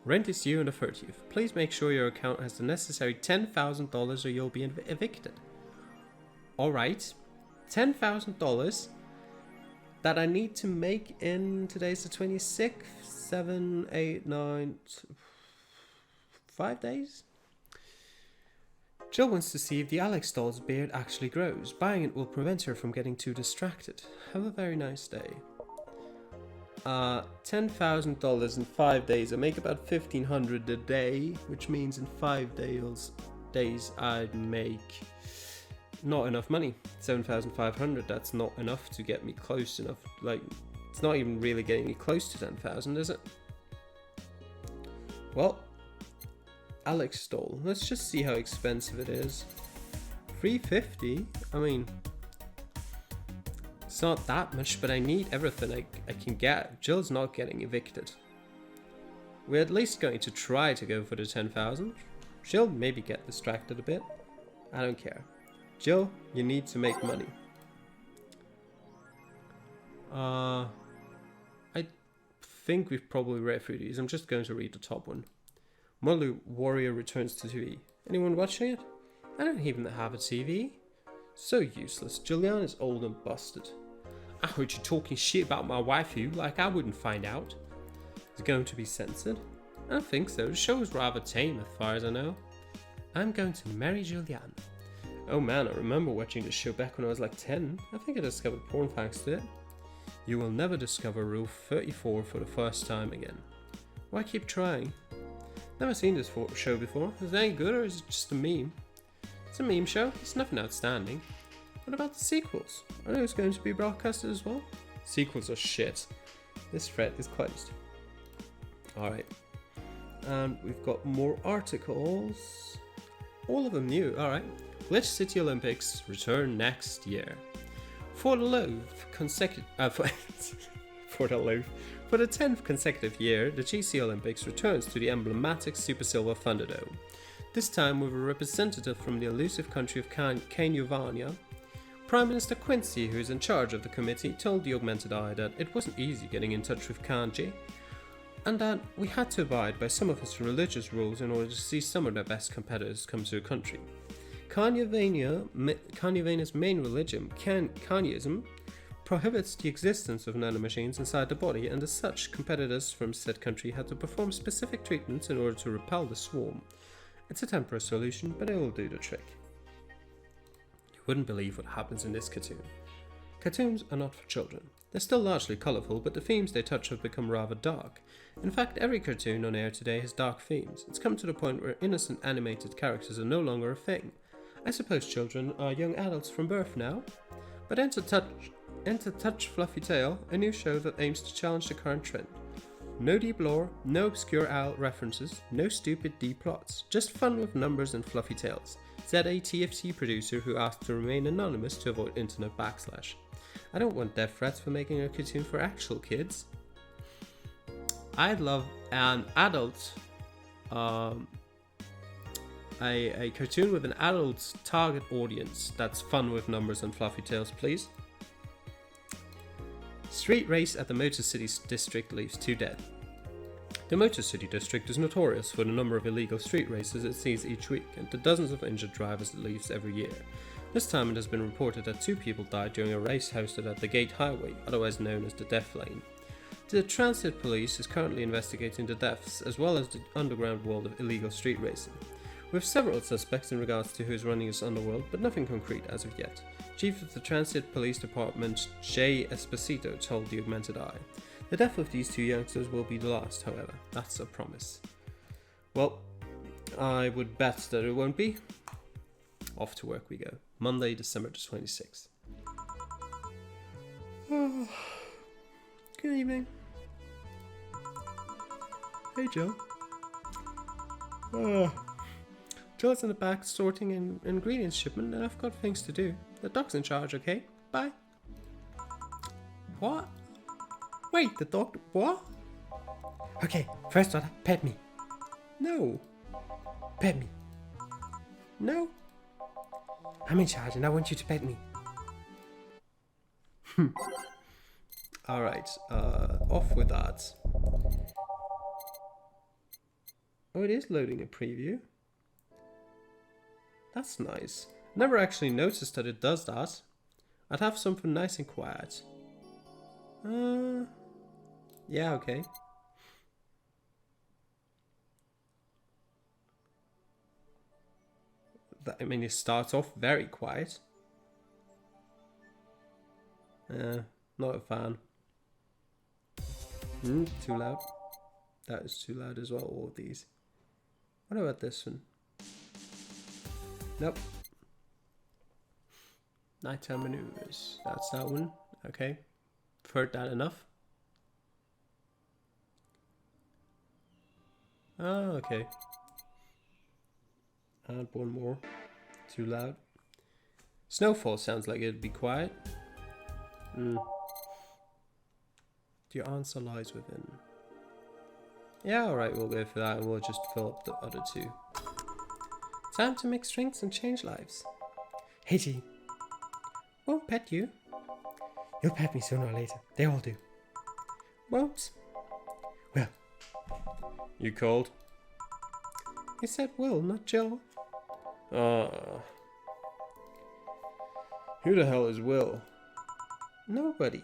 Rent is due on the 30th. Please make sure your account has the necessary $10,000 or you'll be evicted. Alright. $10,000 that I need to make in, today's the 26th, 7, 8, 9, 5 days? Jill wants to see if the Alex doll's beard actually grows. Buying it will prevent her from getting too distracted. Have a very nice day. $10,000 in 5 days. I make about $1,500 a day, which means in 5 days I'd make not enough money. 7,500. That's not enough to get me close enough. Like, it's not even really getting me close to 10,000, is it? Well, Alex doll. Let's just see how expensive it is. $350. I mean, it's not that much, but I need everything I can get. Jill's not getting evicted. We're at least going to try to go for the 10,000. She'll maybe get distracted a bit. I don't care. Jill, you need to make money. I think we've probably read through these. I'm just going to read the top one. Model Warrior returns to TV. Anyone watching it? I don't even have a TV. So useless. Julian is old and busted. I heard you talking shit about my waifu, like I wouldn't find out. Is it going to be censored? I don't think so. The show is rather tame as far as I know. I'm going to marry Julian. Oh man, I remember watching the show back when I was like 10. I think I discovered porn thanks to it. You will never discover Rule 34 for the first time again. Why keep trying? Never seen this show before. Is it any good or is it just a meme? It's a meme show. It's nothing outstanding. What about the sequels? Are those going to be broadcasted as well? Sequels are shit. This thread is closed. Alright. And we've got more articles. All of them new. Alright. Glitch City Olympics return next year. For the 10th consecutive year, the GC Olympics returns to the emblematic Super Silver Thunderdome. This time with a representative from the elusive country of Kenya. Prime Minister Quincy, who is in charge of the committee, told the Augmented Eye that it wasn't easy getting in touch with Kanji, and that we had to abide by some of his religious rules in order to see some of their best competitors come to the country. Kanyavena's main religion, Kanyaism, prohibits the existence of nanomachines inside the body, and as such, competitors from said country had to perform specific treatments in order to repel the swarm. It's a temporary solution, but it will do the trick. You wouldn't believe what happens in this cartoon. Cartoons are not for children. They're still largely colourful, but the themes they touch have become rather dark. In fact, every cartoon on air today has dark themes. It's come to the point where innocent animated characters are no longer a thing. I suppose children are young adults from birth now. But enter Touch Fluffy Tail, a new show that aims to challenge the current trend. No deep lore, no obscure owl references, no stupid D plots, just fun with numbers and fluffy tails, said a TFT producer who asked to remain anonymous to avoid internet backslash. I don't want death threats for making a cartoon for actual kids. I'd love an adult, a cartoon with an adult target audience that's fun with numbers and fluffy tails, please. Street race at the Motor City district leaves 2 dead. The Motor City district is notorious for the number of illegal street races it sees each week and the dozens of injured drivers it leaves every year. This time it has been reported that 2 people died during a race hosted at the Gate Highway, otherwise known as the Death Lane. The Transit Police is currently investigating the deaths as well as the underground world of illegal street racing. We have several suspects in regards to who is running this underworld, but nothing concrete as of yet. Chief of the Transit Police Department, Jay Esposito, told the Augmented Eye. The death of these 2 youngsters will be the last, however. That's a promise. Well, I would bet that it won't be. Off to work we go. Monday, December the 26th. Oh, good evening. Hey, Joe. Joe's in the back sorting an ingredients shipment and I've got things to do. The dog's in charge, okay? Bye. What? Wait, the dog... What? Okay, first order, pet me. No. Pet me. No. I'm in charge and I want you to pet me. Alright, off with that. Oh, it is loading a preview. That's nice. Never actually noticed that it does that. I'd have something nice and quiet. Yeah, okay. I mean, it starts off very quiet. Not a fan. Too loud. That is too loud as well, all of these. What about this one? Nope. Nighttime maneuvers. That's that one. Okay. I've heard that enough. Oh, okay. Add one more. Too loud. Snowfall sounds like it'd be quiet. Your answer lies within. Yeah, alright, we'll go for that and we'll just fill up the other two. Time to mix drinks and change lives. Hey G, won't pet you. You'll pet me sooner or later. They all do. Won't? Will. You called? He said Will, not Jill. Who the hell is Will? Nobody.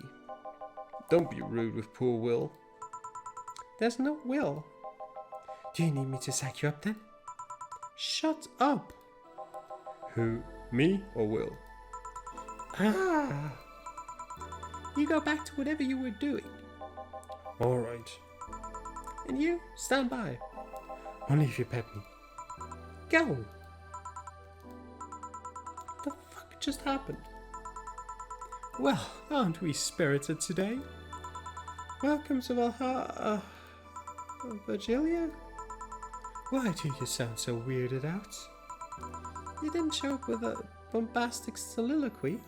Don't be rude with poor Will. There's no Will. Do you need me to sack you up then? Shut up. Who? Me or Will? Ah. You go back to whatever you were doing. Alright. And you, stand by. Only if you pet me. Go. What the fuck just happened? Well, aren't we spirited today? Welcome to Valhalla, Virgilia? Why do you sound so weirded out? You didn't show up with a bombastic soliloquy?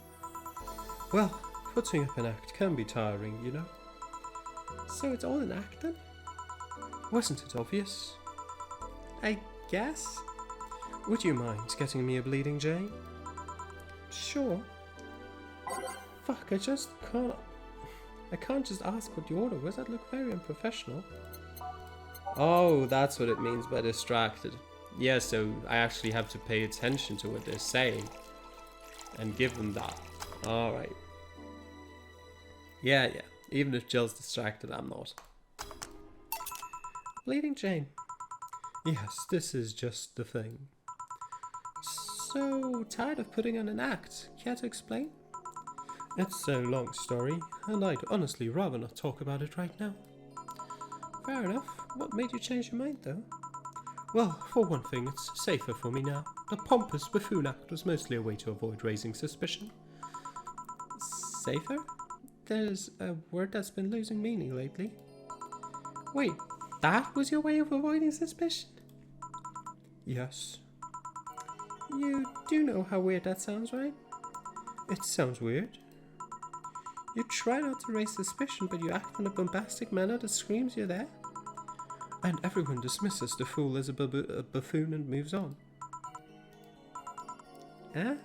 Well, putting up an act can be tiring, you know. So it's all an act then? Wasn't it obvious? I guess. Would you mind getting me a bleeding Jane? Sure. Fuck, I can't just ask what the order was. That'd look very unprofessional. Oh, that's what it means by distracted. Yeah, so I actually have to pay attention to what they're saying and give them that. Alright. Yeah. Even if Jill's distracted, I'm not. Bleeding Jane. Yes, this is just the thing. So tired of putting on an act. Care to explain? It's a long story, and I'd honestly rather not talk about it right now. Fair enough. What made you change your mind, though? Well, for one thing, it's safer for me now. The pompous buffoon act was mostly a way to avoid raising suspicion. Safer? There's a word that's been losing meaning lately. Wait, that was your way of avoiding suspicion? Yes. You do know how weird that sounds, right? It sounds weird. You try not to raise suspicion, but you act in a bombastic manner that screams you're there. And everyone dismisses the fool as a buffoon and moves on. Eh?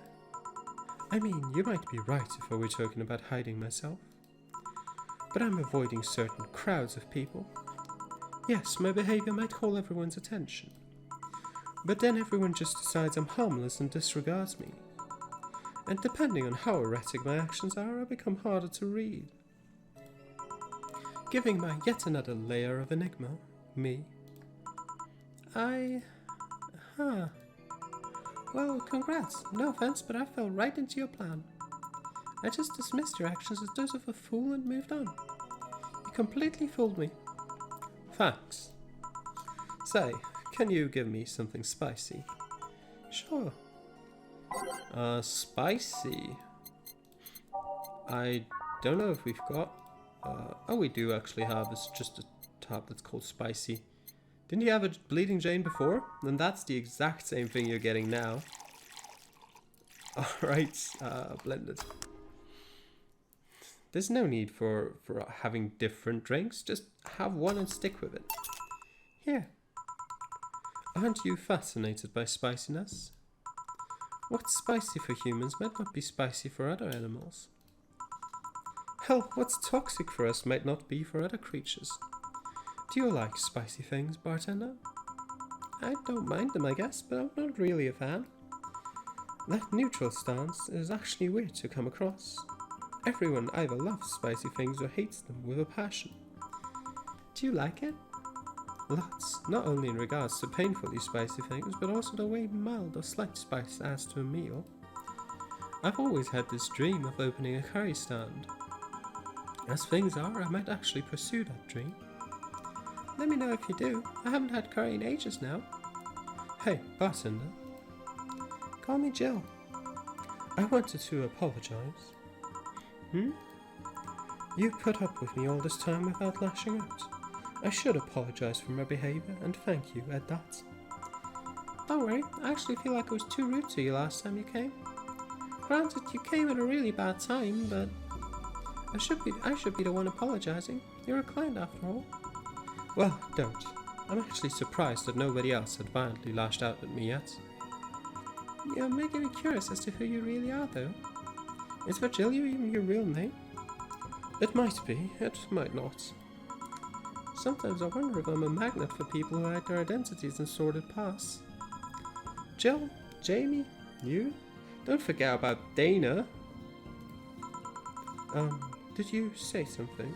I mean, you might be right if I were talking about hiding myself. But I'm avoiding certain crowds of people. Yes, my behavior might call everyone's attention. But then everyone just decides I'm harmless and disregards me. And depending on how erratic my actions are, I become harder to read. Giving my yet another layer of enigma, me. Well, congrats. No offense, but I fell right into your plan. I just dismissed your actions as those of a fool and moved on. You completely fooled me. Thanks. Say, can you give me something spicy? Sure. Spicy. I don't know if we've got... oh, we do actually have. It's just a tab that's called spicy. Didn't you have a bleeding Jane before? Then that's the exact same thing you're getting now. Alright, blended. There's no need for having different drinks. Just have one and stick with it. Here. Aren't you fascinated by spiciness? What's spicy for humans might not be spicy for other animals. Hell, what's toxic for us might not be for other creatures. Do you like spicy things, bartender? I don't mind them, I guess, but I'm not really a fan. That neutral stance is actually weird to come across. Everyone either loves spicy things or hates them with a passion. Do you like it? Lots, not only in regards to painfully spicy things, but also the way mild or slight spice adds to a meal. I've always had this dream of opening a curry stand. As things are, I might actually pursue that dream. Let me know if you do. I haven't had curry in ages now. Hey, bartender. Call me Jill. I wanted to apologize. You put up with me all this time without lashing out. I should apologize for my behaviour and thank you at that. Don't worry, I actually feel like I was too rude to you last time you came. Granted, you came at a really bad time, but I should be the one apologising. You're a client after all. Well, don't. I'm actually surprised that nobody else had violently lashed out at me yet. You're making me curious as to who you really are, though. Is Virgilio even your real name? It might be, it might not. Sometimes I wonder if I'm a magnet for people who hide their identities in sordid pasts. Jill, Jamie, you? Don't forget about Dana. Did you say something?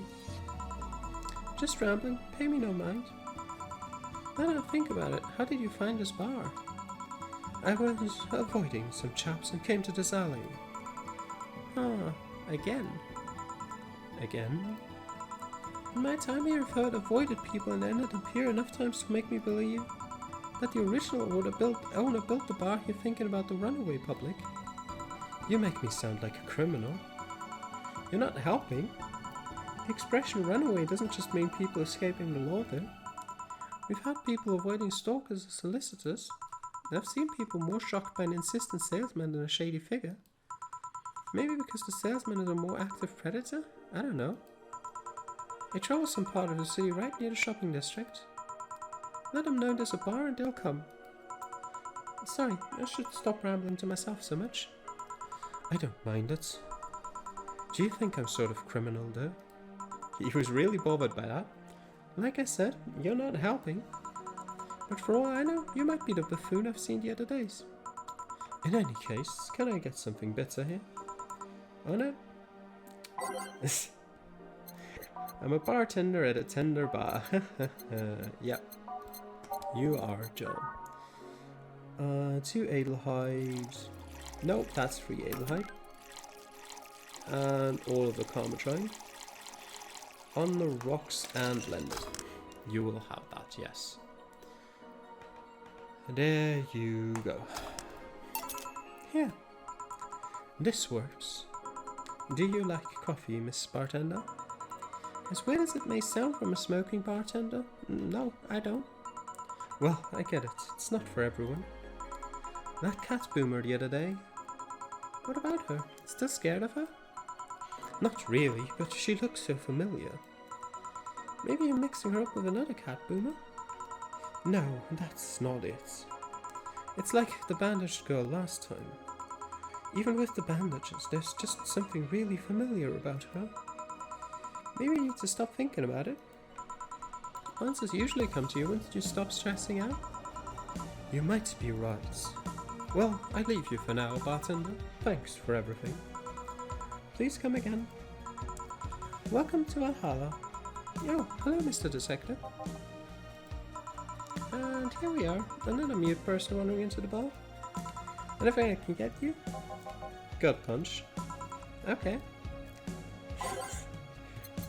Just rambling, pay me no mind. Now that I think about it, how did you find this bar? I was avoiding some chaps and came to this alley. Ah, again? Again? In my time here, I've heard avoided people and ended up here enough times to make me believe that the original owner built the bar here thinking about the runaway public. You make me sound like a criminal. You're not helping. The expression runaway doesn't just mean people escaping the law, though. We've had people avoiding stalkers or solicitors. I've seen people more shocked by an insistent salesman than a shady figure. Maybe because the salesman is a more active predator? I don't know. I travel some part of the city right near the shopping district. Let them know there's a bar and they'll come. Sorry, I should stop rambling to myself so much. I don't mind it. Do you think I'm sort of criminal, though? He was really bothered by that. Like I said, you're not helping. But for all I know, you might be the buffoon I've seen the other days. In any case, can I get something better here? Oh no. I'm a bartender at a tender bar. Yep. You are Joe. 2 Adelheid. Nope, that's 3 Adelheid. And all of the Carmatrine. On the rocks and blended. You will have that, yes. There you go. Here. This works. Do you like coffee, Miss Bartender? As weird as it may sound from a smoking bartender, no, I don't. Well, I get it. It's not for everyone. That cat boomer the other day. What about her? Still scared of her? Not really, but she looks so familiar. Maybe you're mixing her up with another cat boomer? No, that's not it. It's like the bandaged girl last time. Even with the bandages, there's just something really familiar about her. Maybe you need to stop thinking about it. Answers usually come to you once you stop stressing out. You might be right. Well, I leave you for now, bartender. Thanks for everything. Please come again. Welcome to Valhalla. Oh, hello, Mr. Detective. And here we are, another mute person wandering into the bar. Anything I can get you? Gut punch. Okay.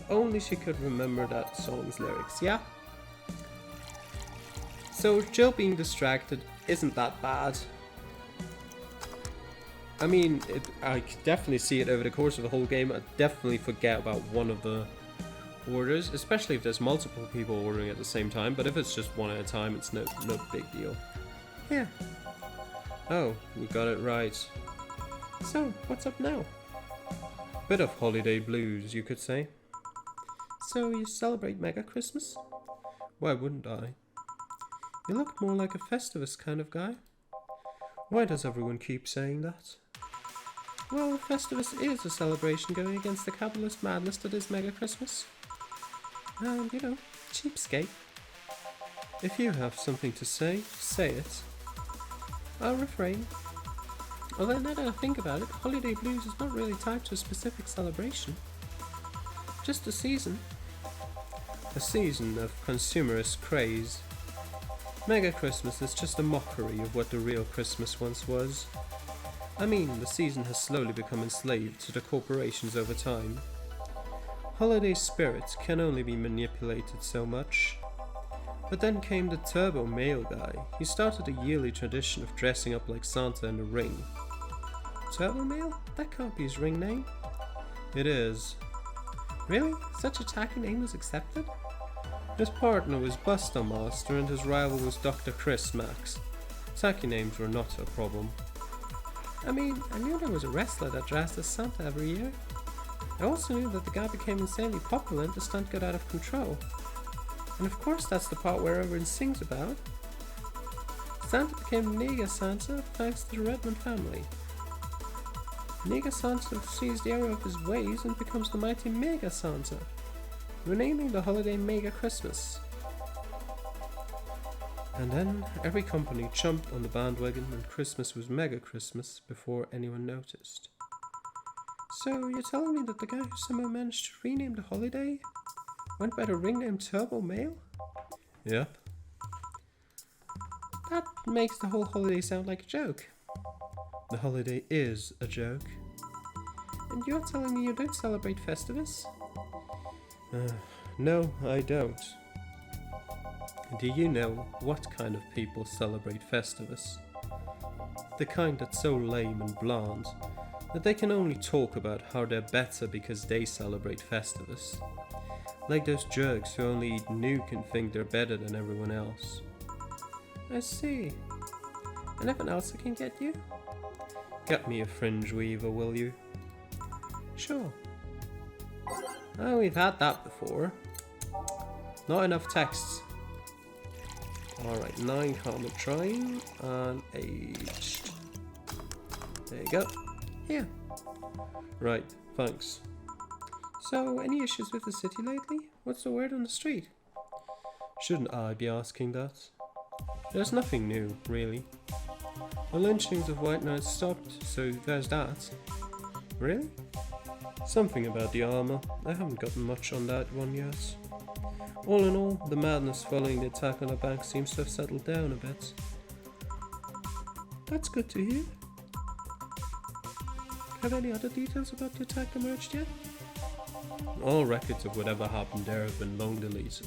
Only she could remember that song's lyrics, yeah? So Jill being distracted isn't that bad. I mean, I could definitely see it over the course of the whole game. I definitely forget about one of the orders, especially if there's multiple people ordering at the same time, but if it's just one at a time, it's no big deal. Yeah. Oh, we got it right. So, what's up now? Bit of holiday blues, you could say. So, you celebrate Mega Christmas? Why wouldn't I? You look more like a Festivus kind of guy. Why does everyone keep saying that? Well, Festivus is a celebration going against the capitalist madness that is Mega Christmas. And, you know, cheapskate. If you have something to say, say it. I'll refrain. Although now that I think about it, holiday blues is not really tied to a specific celebration. Just a season. A season of consumerist craze. Mega Christmas is just a mockery of what the real Christmas once was. I mean, the season has slowly become enslaved to the corporations over time. Holiday spirits can only be manipulated so much. But then came the turbo male guy. He started a yearly tradition of dressing up like Santa in the ring. Turbo male? That can't be his ring name. It is. Really? Such a tacky name was accepted? His partner was Buster Master and his rival was Dr. Chris Max. Tacky names were not a problem. I mean, I knew there was a wrestler that dressed as Santa every year. I also knew that the guy became insanely popular and the stunt got out of control. And of course that's the part where everyone sings about. Santa became Nega Santa thanks to the Redmond family. Nega Santa sees the error of his ways and becomes the mighty Mega Santa, renaming the holiday Mega Christmas. And then every company jumped on the bandwagon and Christmas was Mega Christmas before anyone noticed. So you're telling me that the guy who somehow managed to rename the holiday went by the ring name Turbo Male? Yep. That makes the whole holiday sound like a joke. The holiday is a joke. And you're telling me you don't celebrate Festivus? No, I don't. Do you know what kind of people celebrate Festivus? The kind that's so lame and bland that they can only talk about how they're better because they celebrate Festivus. Like those jerks who only eat nuke and think they're better than everyone else. I see. Anything else I can get you? Get me a fringe weaver, will you? Sure. Oh, we've had that before. Not enough texts. Alright, 9 common trying and aged. There you go. Here. Right, thanks. So, any issues with the city lately? What's the word on the street? Shouldn't I be asking that? There's nothing new, really. The lynchings of white knights stopped, so there's that. Really? Something about the armor. I haven't gotten much on that one yet. All in all, the madness following the attack on the bank seems to have settled down a bit. That's good to hear. Have any other details about the attack emerged yet? All records of whatever happened there have been long deleted.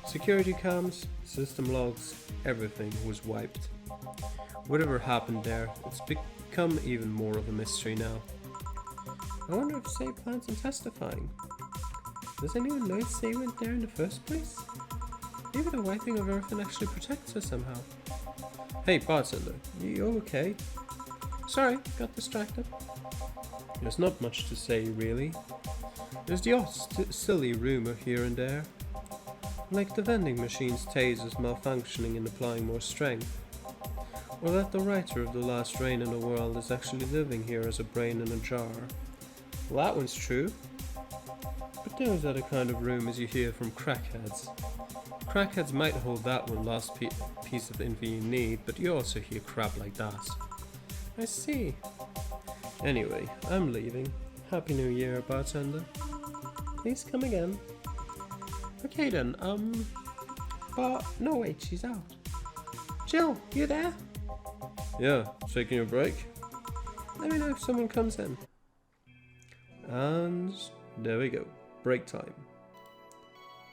Security cams, system logs, everything was wiped. Whatever happened there, it's become even more of a mystery now. I wonder if Say plans on testifying. Does anyone know if Say went there in the first place? Maybe the wiping of everything actually protects her somehow. Hey bartender, you okay? Sorry, got distracted. There's not much to say really. There's the odd silly rumour here and there. Like the vending machine's tasers malfunctioning and applying more strength. Or that the writer of The Last Rain in the World is actually living here as a brain in a jar. Well, that one's true. But those are the kind of rumours you hear from crackheads. Crackheads might hold that one last piece of info you need, but you also hear crap like that. I see. Anyway, I'm leaving. Happy New Year, bartender. Please come again. Okay then, but no wait, she's out. Jill, you there? Yeah, taking a break. Let me know if someone comes in. And there we go, break time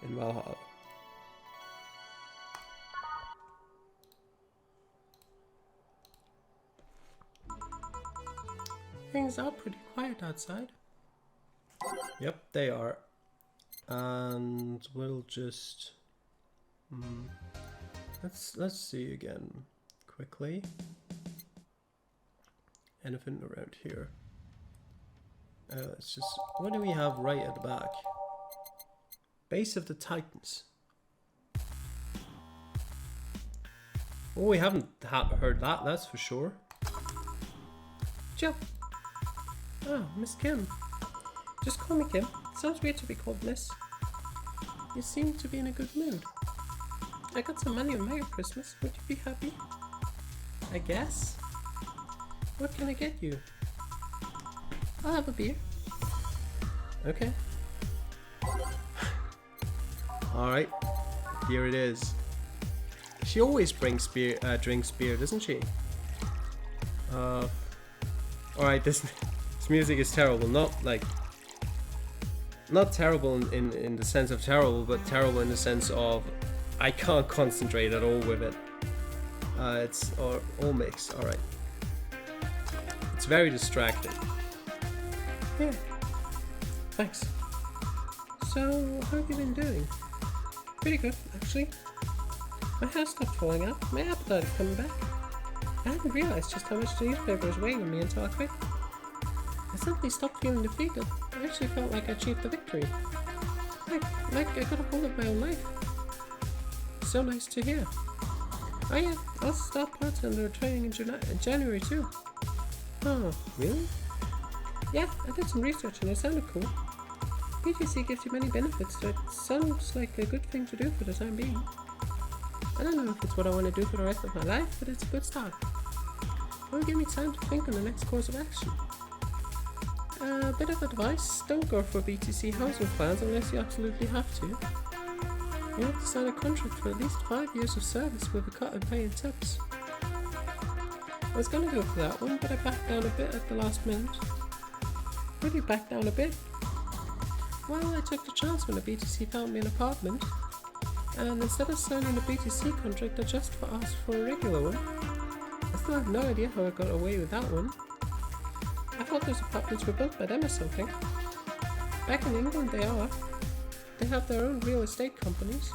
in Valhalla. Things are pretty quiet outside. Yep, they are. And we'll just let's see again quickly. Anything around here? Let's just, what do we have right at the back? Base of the Titans. Oh, we haven't heard that, that's for sure. Jill. Oh, Miss Kim. Just call me Kim. Sounds weird to be called Miss. You seem to be in a good mood. I got some money on my Christmas. Would you be happy? I guess. What can I get you? I'll have a beer. Okay. Alright. Here it is. She always brings beer, drinks beer, doesn't she? Alright, this music is terrible. Not terrible in the sense of terrible, but terrible in the sense of I can't concentrate at all with it. It's all mixed. Alright. It's very distracting. Yeah. Thanks. So, how have you been doing? Pretty good, actually. My hair stopped falling out. My appetite is coming back. I hadn't realized just how much the newspaper was weighing on me until I quit. I suddenly stopped feeling defeated. I actually felt like I achieved a victory. Like I got a hold of my own life. So nice to hear. Oh yeah, I'll start bartender training in January too. Oh, really? Yeah, I did some research and it sounded cool. BTC gives you many benefits, so it sounds like a good thing to do for the time being. I don't know if it's what I want to do for the rest of my life, but it's a good start. It will give me time to think on the next course of action. A bit of advice, don't go for BTC housing plans unless you absolutely have to. You have to sign a contract for at least 5 years of service with a cut in pay and tips. I was gonna go for that one, but I backed down a bit at the last minute. Really backed down a bit? Well, I took the chance when the BTC found me an apartment, and instead of signing a BTC contract, I just asked for a regular one. I still have no idea how I got away with that one. I thought those apartments were built by them or something. Back in England they are. They have their own real estate companies.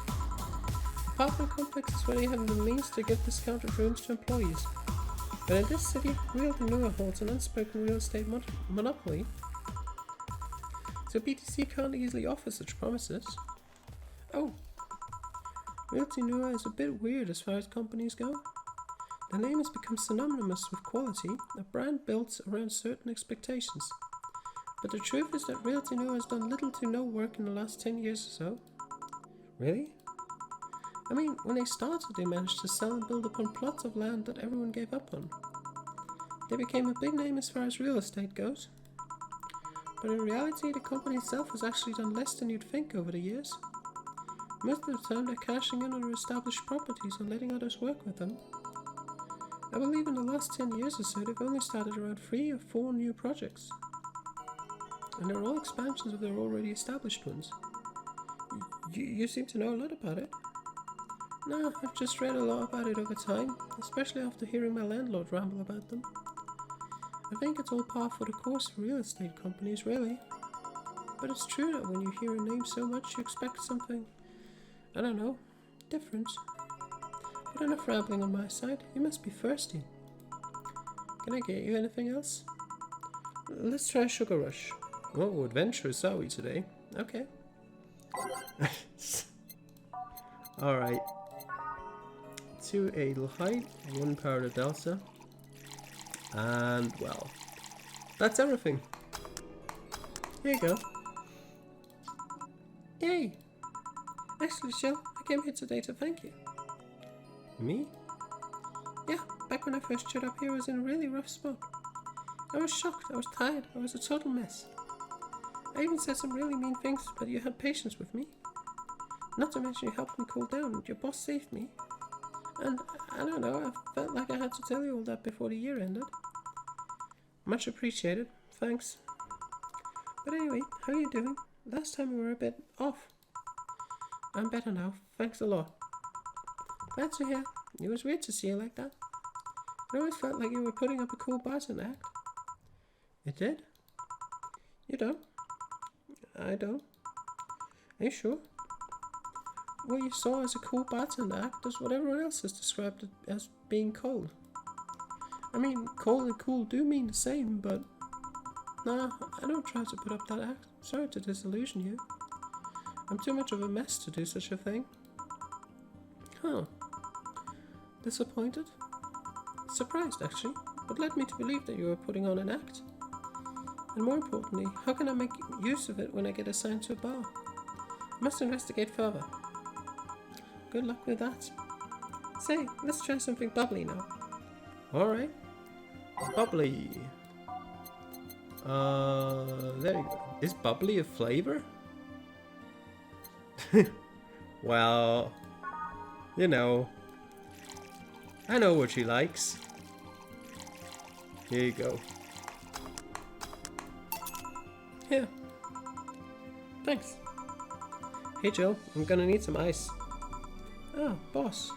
Apartment complexes where they have the means to give discounted rooms to employees. But in this city, Realty Newer holds an unspoken real estate monopoly. So BTC can't easily offer such promises. Oh, Realty Newer is a bit weird as far as companies go. The name has become synonymous with quality, a brand built around certain expectations. But the truth is that Realty Newer has done little to no work in the last 10 years or so. Really? I mean, when they started, they managed to sell and build upon plots of land that everyone gave up on. They became a big name as far as real estate goes. But in reality, the company itself has actually done less than you'd think over the years. Most of the time, they're cashing in on established properties and letting others work with them. I believe in the last 10 years or so, they've only started around 3 or 4 new projects. And they're all expansions of their already established ones. You seem to know a lot about it. No, I've just read a lot about it over time, especially after hearing my landlord ramble about them. I think it's all par for the course for real estate companies, really. But it's true that when you hear a name so much, you expect something, I don't know, different. But enough rambling on my side, you must be thirsty. Can I get you anything else? Let's try Sugar Rush. Oh, adventurous are we today? Okay. Alright. 2 Adel Height, 1 Powder Dulce. And, well, that's everything. Here you go. Yay! Actually, Shell, I came here today to thank you. Me? Yeah, back when I first showed up here, I was in a really rough spot. I was shocked, I was tired, I was a total mess. I even said some really mean things, but you had patience with me. Not to mention you helped me cool down, and your boss saved me. And, I don't know, I felt like I had to tell you all that before the year ended. Much appreciated, thanks. But anyway, how are you doing? Last time we were a bit off. I'm better now, thanks a lot. Glad to hear. It was weird to see you like that. It always felt like you were putting up a cool bartender act. It did? You don't? I don't. Are you sure? What you saw as a cool bartender act is what everyone else has described it as being cold. I mean, cold and cool do mean the same, but... Nah, I don't try to put up that act. Sorry to disillusion you. I'm too much of a mess to do such a thing. Huh. Disappointed? Surprised, actually, but led me to believe that you were putting on an act. And more importantly, how can I make use of it when I get assigned to a bar? I must investigate further. good luck with that. Say, let's try something bubbly now. Alright. Bubbly. There you go. Is bubbly a flavor? Well, you know, I know what she likes. Here you go. Here. Thanks. Hey Jill, I'm gonna need some ice. Oh, boss.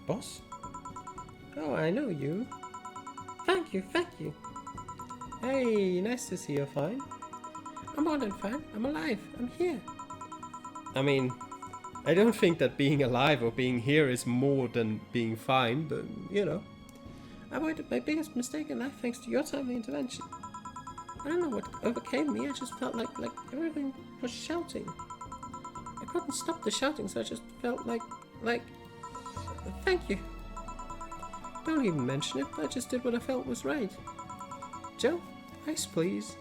Boss? Oh, I know you. Thank you, thank you. Hey, nice to see you're fine. I'm more than fine. I'm alive. I'm here. I mean, I don't think that being alive or being here is more than being fine, but, you know. I avoided my biggest mistake in life thanks to your timely intervention. I don't know what overcame me. I just felt like everything was shouting. I couldn't stop the shouting, so I just felt like, thank you. Don't even mention it. I just did what I felt was right. Joe, ice please.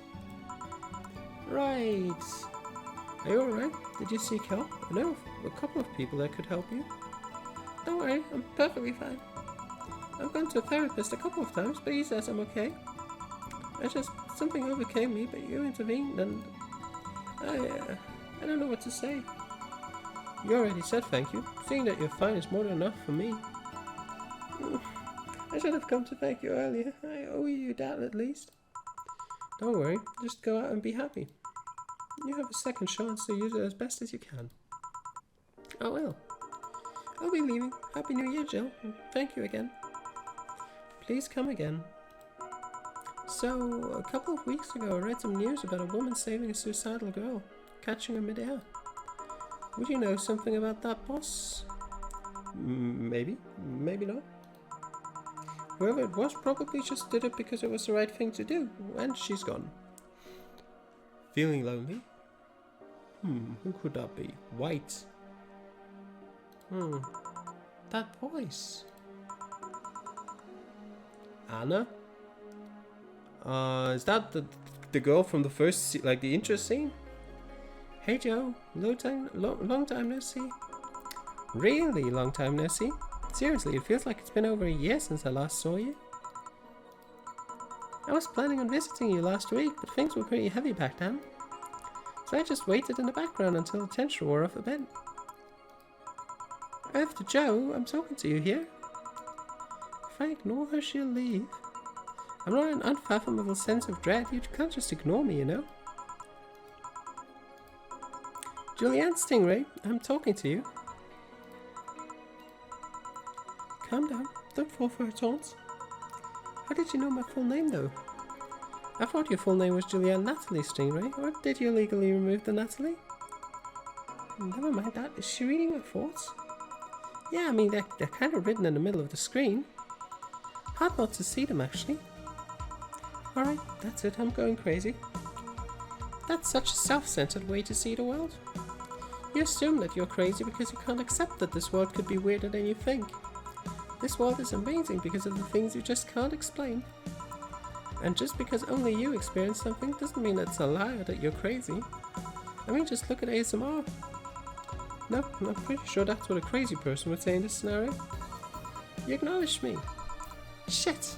Right. Are you alright? Did you seek help? I know a couple of people that could help you. Don't worry, I'm perfectly fine. I've gone to a therapist a couple of times, but he says I'm okay. Something overcame me, but you intervened and I don't know what to say. You already said thank you. Seeing that you're fine is more than enough for me. I should have come to thank you earlier. I owe you that at least. Don't worry, just go out and be happy. You have a second chance to use it as best as you can. I will. I'll be leaving. Happy New Year, Jill. And thank you again. Please come again. So, a couple of weeks ago I read some news about a woman saving a suicidal girl, catching her mid-air. Would you know something about that, boss? Maybe. Maybe not. Whoever it was probably just did it because it was the right thing to do, and she's gone. Feeling lonely? Who could that be? White. That voice. Anna? Is that the girl from the first, like the intro scene? Hey Joe, long time no see. Really long time no see. Seriously, it feels like it's been over a year since I last saw you. I was planning on visiting you last week, but things were pretty heavy back then. So I just waited in the background until the tension wore off a bit. Earth to Joe, I'm talking to you here. If I ignore her, she'll leave. I'm not an unfathomable sense of dread. You can't just ignore me, you know. Julianne Stingray, I'm talking to you. Calm down. Don't fall for her taunts. How did you know my full name, though? I thought your full name was Julianne Natalie Stingray, or did you legally remove the Natalie? Never mind that. Is she reading my thoughts? Yeah, I mean, they're kind of written in the middle of the screen. Hard not to see them, actually. Alright, that's it. I'm going crazy. That's such a self-centered way to see the world. You assume that you're crazy because you can't accept that this world could be weirder than you think. This world is amazing because of the things you just can't explain. And just because only you experience something doesn't mean that it's a lie or that you're crazy. I mean, just look at ASMR. No, I'm pretty sure that's what a crazy person would say in this scenario. You acknowledged me. Shit.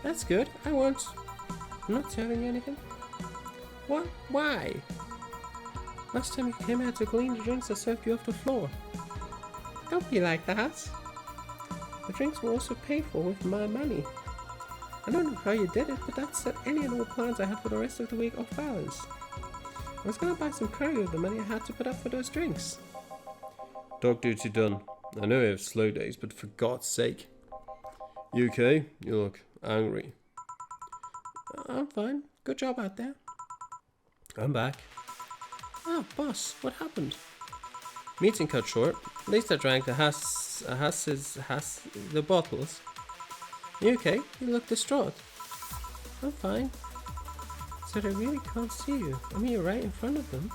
That's good. I won't. I'm not telling you anything. What? Why? Last time you came out to clean the drinks I served you off the floor. Don't be like that. The drinks were also paid for with my money. I don't know how you did it, but that set any and all plans I had for the rest of the week off balance. I was gonna buy some curry with the money I had to put up for those drinks. Dog duty done. I know you have slow days, but for God's sake. You okay? You look angry. I'm fine. Good job out there. I'm back. Ah, boss, what happened? Meeting cut short. At least I drank the bottles. You okay? You look distraught. I'm fine. So they really can't see you. I mean, you're right in front of them.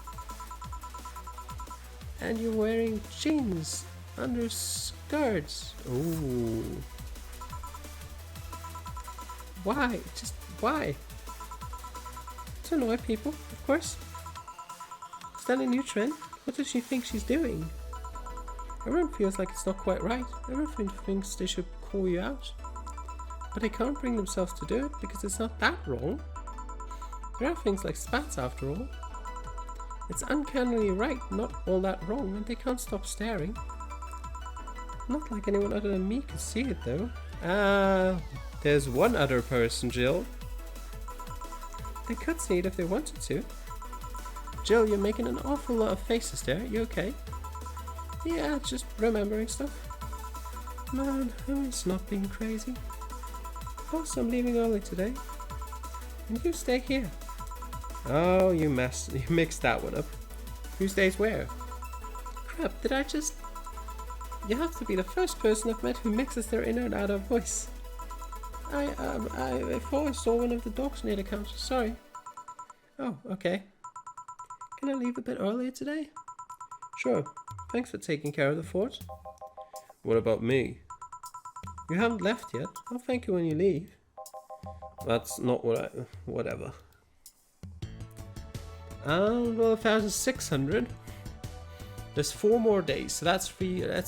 And you're wearing jeans under skirts. Ooh. Why? Just why? To annoy people, of course. Is that a new trend? What does she think she's doing? Everyone feels like it's not quite right. Everyone thinks they should call you out. But they can't bring themselves to do it because it's not that wrong. There are things like spats after all. It's uncannily right, not all that wrong, and they can't stop staring. Not like anyone other than me could see it though. There's one other person, Jill. They could see it if they wanted to. Jill, you're making an awful lot of faces there. You okay? Yeah, just remembering stuff. Man, it's not being crazy. Boss, I'm leaving early today. And you stay here. Oh, you mixed that one up. Who stays where? Crap, did I just... You have to be the first person I've met who mixes their in and out of voice. I thought I saw one of the dogs near the counter. Sorry. Oh, okay. Can I leave a bit earlier today? Sure. Thanks for taking care of the fort. What about me? You haven't left yet. I'll thank you when you leave. That's not what I... Whatever. And well, 1,600. There's 4 more days, so that's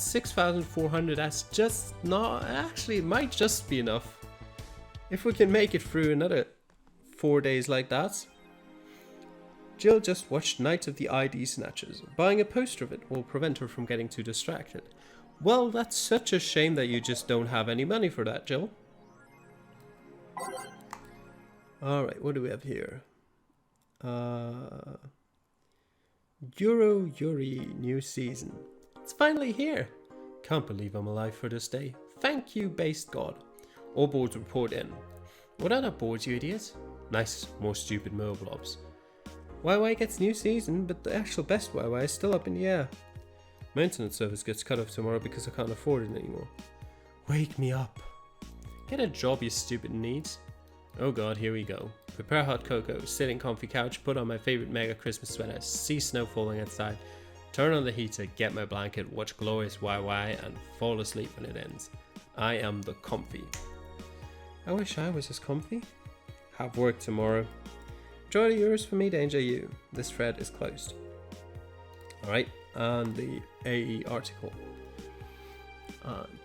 6,400. That's just not... Actually, it might just be enough. If we can make it through another 4 days like that. Jill just watched Night of the ID Snatchers. Buying a poster of it will prevent her from getting too distracted. Well, that's such a shame that you just don't have any money for that, Jill. Alright, what do we have here? Yuri new season. It's finally here. Can't believe I'm alive for this day. Thank you, based god. All boards report in. What are not boards, you idiot? Nice, more stupid moblobs. YY gets new season, but the actual best YY is still up in the air. Maintenance service gets cut off tomorrow because I can't afford it anymore. Wake me up. Get a job, you stupid needs. Oh god, here we go. Prepare hot cocoa, sit in comfy couch, put on my favorite mega Christmas sweater, see snow falling outside, turn on the heater, get my blanket, watch glorious YY, and fall asleep when it ends. I am the comfy. I wish I was as comfy. Have work tomorrow. Enjoy the yours for me, danger you. This thread is closed. Alright, and the AE article.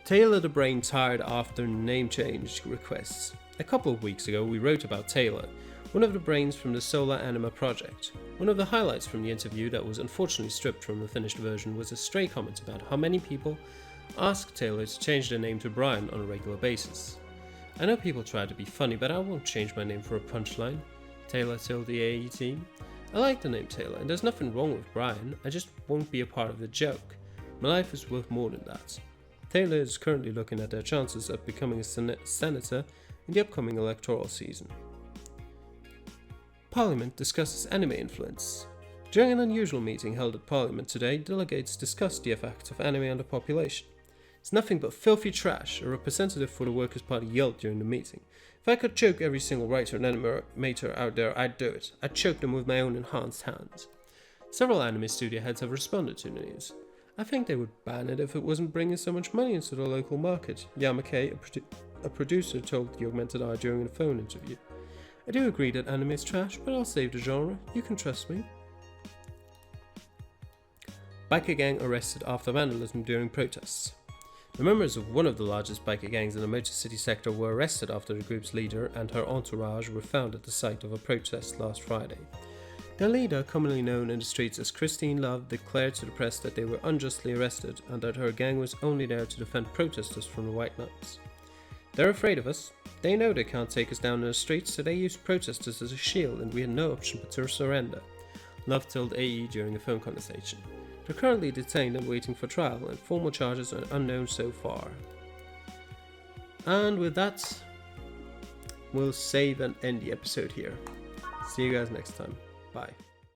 Taylor the Brain tired after name change requests. A couple of weeks ago we wrote about Taylor, one of the brains from the Solar Anima project. One of the highlights from the interview that was unfortunately stripped from the finished version was a stray comment about how many people ask Taylor to change their name to Brian on a regular basis. I know people try to be funny, but I won't change my name for a punchline. Taylor told the AE team. I like the name Taylor, and there's nothing wrong with Brian, I just won't be a part of the joke. My life is worth more than that. Taylor is currently looking at their chances of becoming a senator in the upcoming electoral season. Parliament discusses anime influence. During an unusual meeting held at Parliament today, delegates discussed the effects of anime on the population. It's nothing but filthy trash, a representative for the Workers' Party yelled during the meeting. If I could choke every single writer and animator out there, I'd do it. I'd choke them with my own enhanced hands. Several anime studio heads have responded to the news. I think they would ban it if it wasn't bringing so much money into the local market, Yamake, a producer, told the Augmented Eye during a phone interview. I do agree that anime is trash, but I'll save the genre. You can trust me. Biker gang arrested after vandalism during protests. The members of one of the largest biker gangs in the Motor City sector were arrested after the group's leader and her entourage were found at the site of a protest last Friday. Their leader, commonly known in the streets as Christine Love, declared to the press that they were unjustly arrested and that her gang was only there to defend protesters from the White Knights. They're afraid of us. They know they can't take us down in the streets, so they used protesters as a shield and we had no option but to surrender, Love told AE during a phone conversation. They're currently detained and waiting for trial, and formal charges are unknown so far. And with that, we'll save and end the episode here. See you guys next time. Bye.